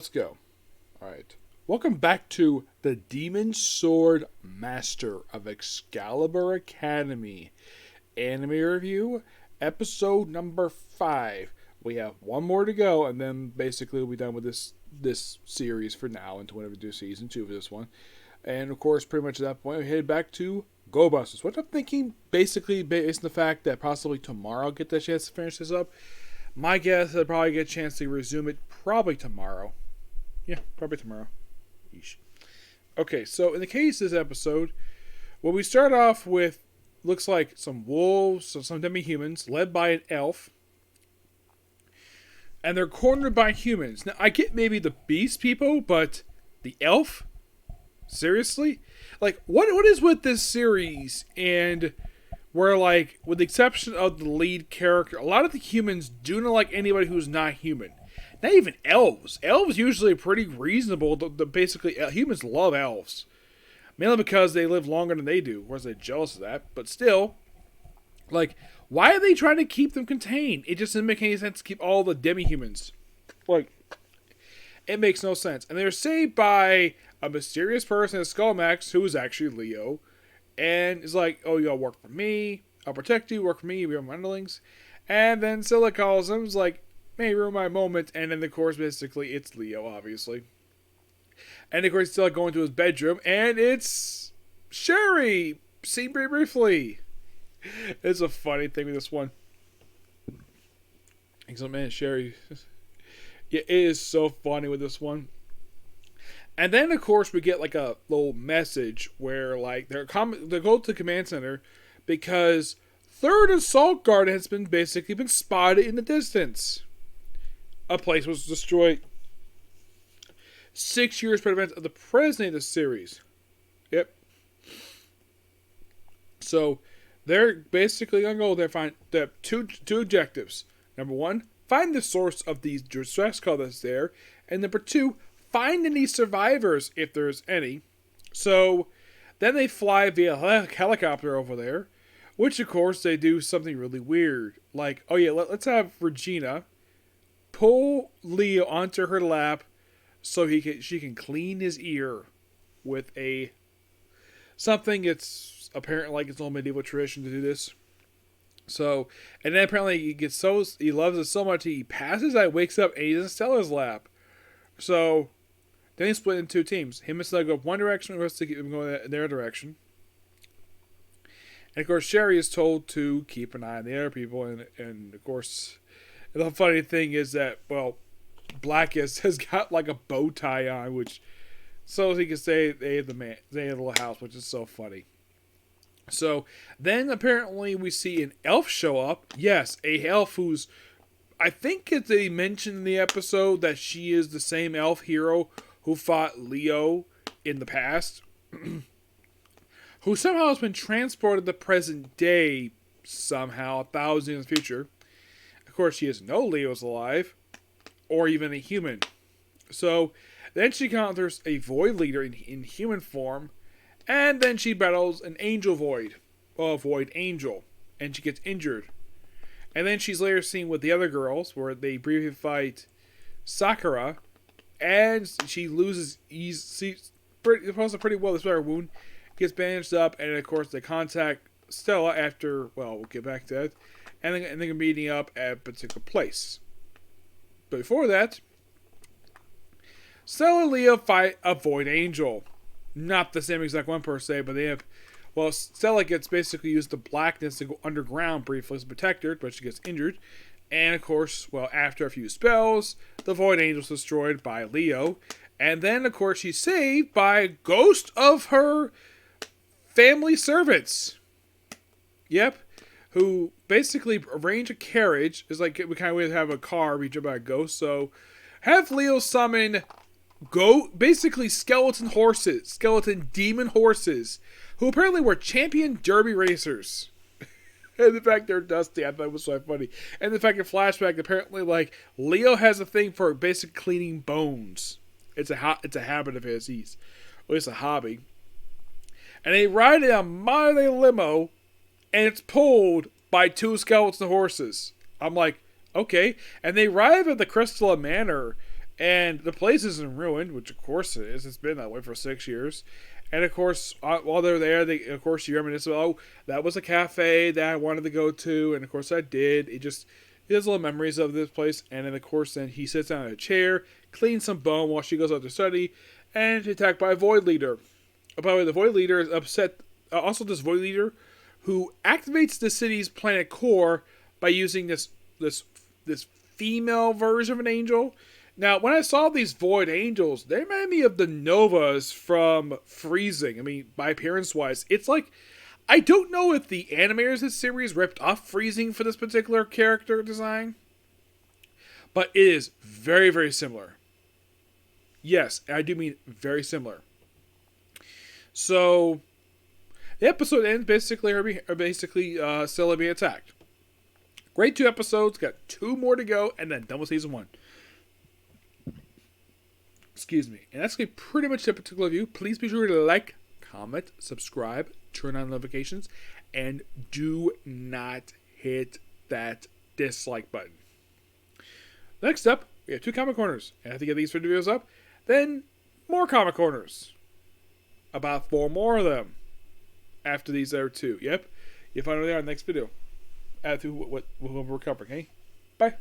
Let's go. Alright. Welcome back to the Demon Sword Master of Excalibur Academy anime review, episode number 5. We have one more to go, and then basically we'll be done with this series for now until whenever we do season 2 for this one. And of course, pretty much at that point, we head back to Go Busters. What I'm thinking, basically, based on the fact that possibly tomorrow I'll get the chance to finish this up. My guess is I'll probably get a chance to resume it probably tomorrow. Yeah, probably tomorrow. Yeesh. Okay, so in the case of this episode, well, we start off with, looks like some wolves, some demi-humans, led by an elf. And they're cornered by humans. Now, I get maybe the beast people, but the elf? Seriously? Like, what is with this series and where, like, with the exception of the lead character, a lot of the humans do not like anybody who's not human. Not even elves. Elves usually are pretty reasonable. Basically, humans love elves. Mainly because they live longer than they do. Whereas they're jealous of that. But still, like, why are they trying to keep them contained? It just doesn't make any sense to keep all the demi-humans. Like, it makes no sense. And they're saved by a mysterious person at Skullmax, who is actually Leo. And is like, oh, y'all work for me. I'll protect you. Work for me. We're my underlings. And then Scylla calls him. Is like, may ruin my moment. And then, of course, basically, it's Leo, obviously. And, of course, he's still going to his bedroom. And it's Sherry. Seen very briefly. It's a funny thing with this one. Excellent, man, Sherry. Yeah, it is so funny with this one. And then, of course, we get like a little message where, like, they go to the command center because third assault guard has been spotted in the distance. A place was destroyed 6 years per event of the president of the series. Yep. So they're basically gonna go there, find the two objectives. Number one, find the source of these distress calls that's there, and number two, find any survivors if there's any. So then they fly via helicopter over there, which of course they do something really weird. Like, oh yeah, let's have Regina pull Leo onto her lap so she can clean his ear with a something. It's apparently like it's old medieval tradition to do this. So, and then apparently he loves it so much he passes out, wakes up, and he's in Stella's lap. So then he split into two teams. Him and Stella go one direction, the rest of them go in their direction. And of course, Sherry is told to keep an eye on the other people, and of course, the funny thing is that, well, Blackest has got like a bow tie on, which so he can say they have the little house, which is so funny. So then apparently we see an elf show up. Yes, a elf who's, I think they mentioned in the episode that she is the same elf hero who fought Leo in the past, who somehow has been transported to the present day somehow, 1,000 years in the future. Of course, she doesn't know Leo's alive, or even a human. So then she encounters a void leader in human form, and then she battles an angel void, a void angel, and she gets injured. And then she's later seen with the other girls, where they briefly fight Sakura, and she loses pretty well despite her wound, gets bandaged up, and of course they contact Stella after, well, we'll get back to that, and they're meeting up at a particular place. But before that, Stella and Leo fight a void angel. Not the same exact one per se, but they have, well, Stella gets basically used the blackness to go underground briefly to protect her, but she gets injured. And of course, well, after a few spells, the void angel is destroyed by Leo. And then, of course, she's saved by a ghost of her family servants. Yep. Who basically arrange a carriage. It's like we kind of have a car reached by a ghost. So have Leo summon basically skeleton demon horses, who apparently were champion derby racers. And the fact they're dusty, I thought it was so funny. And the fact in flashback, apparently, like, Leo has a thing for basic cleaning bones. It's a habit of his. Well, it's a hobby. And they ride in a modern day limo, and it's pulled by two skeleton horses. I'm like, okay. And they arrive at the Crystal Manor, And the place isn't ruined, which of course it is. It's been that way for 6 years. And of course, while they're there, you reminisce about, oh, that was a cafe that I wanted to go to, and of course I did. He has little memories of this place, and then of course then he sits down in a chair, cleans some bone while she goes out to study, and is attacked by a Void Leader. By the way, the Void Leader is upset. Also, this Void Leader who activates the city's planet core by using this female version of an angel. Now, when I saw these Void Angels, they reminded me of the Novas from Freezing. I mean, by appearance-wise, it's like, I don't know if the animators of this series ripped off Freezing for this particular character design, but it is very, very similar. Yes, I do mean very similar. So, the episode ends basically Scylla being attacked. Great 2 episodes, got 2 more to go, and then done with season 1. Excuse me. And that's going to be pretty much the particular review. Please be sure to like, comment, subscribe, turn on notifications, and do not hit that dislike button. Next up, we have 2 comic corners. And after you get these 50 videos up, then more comic corners. About 4 more of them. After these are 2. Yep. You'll find them there in the next video. After what we're covering, hey? Bye.